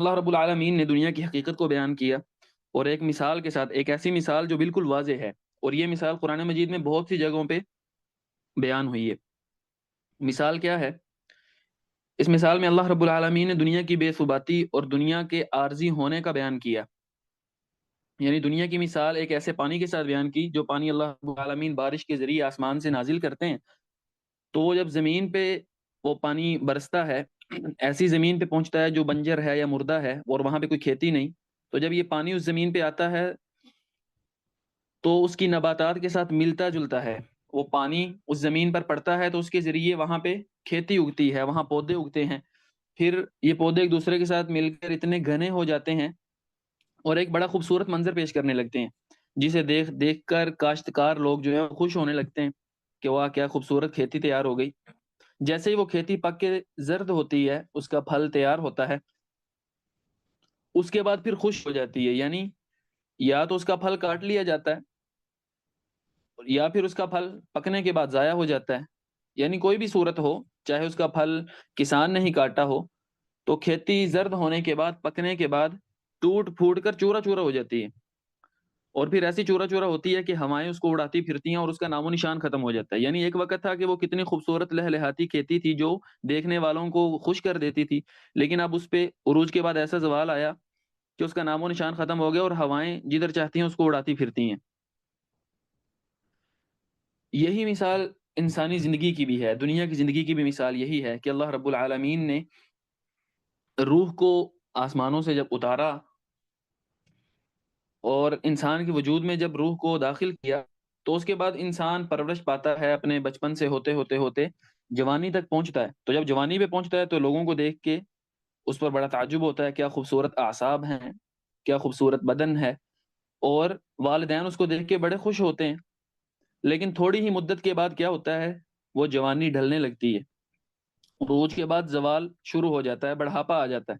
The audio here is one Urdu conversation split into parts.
اللہ رب العالمین نے دنیا کی حقیقت کو بیان کیا، اور ایک مثال کے ساتھ، ایک ایسی مثال جو بالکل واضح ہے، اور یہ مثال قرآن مجید میں بہت سی جگہوں پہ بیان ہوئی ہے۔ مثال کیا ہے؟ اس مثال میں اللہ رب العالمین نے دنیا کی بے ثباتی اور دنیا کے عارضی ہونے کا بیان کیا۔ یعنی دنیا کی مثال ایک ایسے پانی کے ساتھ بیان کی جو پانی اللہ رب العالمین بارش کے ذریعے آسمان سے نازل کرتے ہیں، تو وہ جب زمین پہ وہ پانی برستا ہے، ایسی زمین پہ پہنچتا ہے جو بنجر ہے یا مردہ ہے اور وہاں پہ کوئی کھیتی نہیں، تو جب یہ پانی اس زمین پہ آتا ہے تو اس کی نباتات کے ساتھ ملتا جلتا ہے۔ وہ پانی اس زمین پر پڑتا ہے تو اس کے ذریعے وہاں پہ کھیتی اگتی ہے، وہاں پودے اگتے ہیں، پھر یہ پودے ایک دوسرے کے ساتھ مل کر اتنے گھنے ہو جاتے ہیں اور ایک بڑا خوبصورت منظر پیش کرنے لگتے ہیں، جسے دیکھ دیکھ کر کاشتکار لوگ جو ہے خوش ہونے لگتے ہیں کہ واہ کیا خوبصورت کھیتی تیار ہو گئی۔ جیسے ہی وہ کھیتی پک کے زرد ہوتی ہے، اس کا پھل تیار ہوتا ہے، اس کے بعد پھر خشک ہو جاتی ہے، یعنی یا تو اس کا پھل کاٹ لیا جاتا ہے یا پھر اس کا پھل پکنے کے بعد ضائع ہو جاتا ہے۔ یعنی کوئی بھی صورت ہو، چاہے اس کا پھل کسان نے ہی کاٹا ہو، تو کھیتی زرد ہونے کے بعد، پکنے کے بعد ٹوٹ پھوٹ کر چورا چورا ہو جاتی ہے، اور پھر ایسی چورا چورا ہوتی ہے کہ ہوائیں اس کو اڑاتی پھرتی ہیں اور اس کا نام و نشان ختم ہو جاتا ہے۔ یعنی ایک وقت تھا کہ وہ کتنی خوبصورت لہلہاتی کھیتی تھی جو دیکھنے والوں کو خوش کر دیتی تھی، لیکن اب اس پہ عروج کے بعد ایسا زوال آیا کہ اس کا نام و نشان ختم ہو گیا اور ہوائیں جدھر چاہتی ہیں اس کو اڑاتی پھرتی ہیں۔ یہی مثال انسانی زندگی کی بھی ہے، دنیا کی زندگی کی بھی مثال یہی ہے کہ اللہ رب العالمین نے روح کو آسمانوں سے جب اتارا اور انسان کے وجود میں جب روح کو داخل کیا، تو اس کے بعد انسان پرورش پاتا ہے، اپنے بچپن سے ہوتے ہوتے ہوتے جوانی تک پہنچتا ہے۔ تو جب جوانی پہ پہنچتا ہے تو لوگوں کو دیکھ کے اس پر بڑا تعجب ہوتا ہے، کیا خوبصورت اعصاب ہیں، کیا خوبصورت بدن ہے، اور والدین اس کو دیکھ کے بڑے خوش ہوتے ہیں۔ لیکن تھوڑی ہی مدت کے بعد کیا ہوتا ہے، وہ جوانی ڈھلنے لگتی ہے، عروج کے بعد زوال شروع ہو جاتا ہے، بڑھاپا آ جاتا ہے۔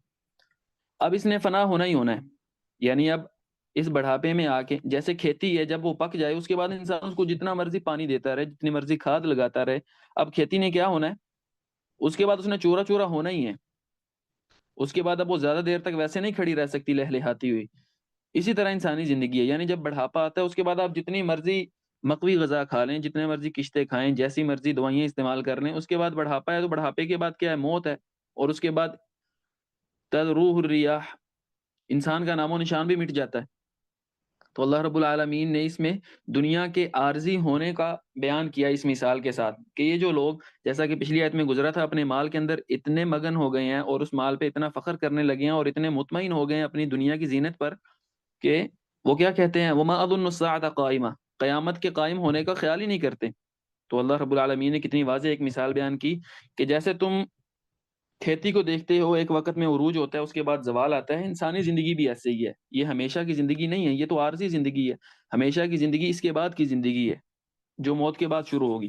اب اس نے فنا ہونا ہی ہونا ہے، یعنی اب اس بڑھاپے میں آ کے جیسے کھیتی ہے، جب وہ پک جائے اس کے بعد انسان اس کو جتنا مرضی پانی دیتا رہے، جتنی مرضی کھاد لگاتا رہے، اب کھیتی نے کیا ہونا ہے، اس کے بعد اس نے چورا چورا ہونا ہی ہے۔ اس کے بعد اب وہ زیادہ دیر تک ویسے نہیں کھڑی رہ سکتی لہلہاتی ہوئی۔ اسی طرح انسانی زندگی ہے، یعنی جب بڑھاپا آتا ہے اس کے بعد آپ جتنی مرضی مقوی غذا کھا لیں، جتنے مرضی کشتے کھائیں، جیسی مرضی دوائیں استعمال کر لیں، اس کے بعد بڑھاپا ہے تو بڑھاپے کے بعد کیا ہے، موت ہے، اور اس کے بعد تذروح الریاح، انسان کا نام و نشان بھی مٹ جاتا ہے۔ تو اللہ رب العالمین نے اس میں دنیا کے عارضی ہونے کا بیان کیا اس مثال کے ساتھ، کہ یہ جو لوگ، جیسا کہ پچھلی آیت میں گزرا تھا، اپنے مال کے اندر اتنے مگن ہو گئے ہیں اور اس مال پہ اتنا فخر کرنے لگے ہیں اور اتنے مطمئن ہو گئے ہیں اپنی دنیا کی زینت پر، کہ وہ کیا کہتے ہیں، وما اظن الساعۃ قائمہ، قیامت کے قائم ہونے کا خیال ہی نہیں کرتے۔ تو اللہ رب العالمین نے کتنی واضح ایک مثال بیان کی کہ جیسے تم کھیتی کو دیکھتے ہو، ایک وقت میں عروج ہوتا ہے، اس کے بعد زوال آتا ہے، انسانی زندگی بھی ایسے ہی ہے۔ یہ ہمیشہ کی زندگی نہیں ہے، یہ تو عارضی زندگی ہے۔ ہمیشہ کی زندگی اس کے بعد کی زندگی ہے جو موت کے بعد شروع ہوگی۔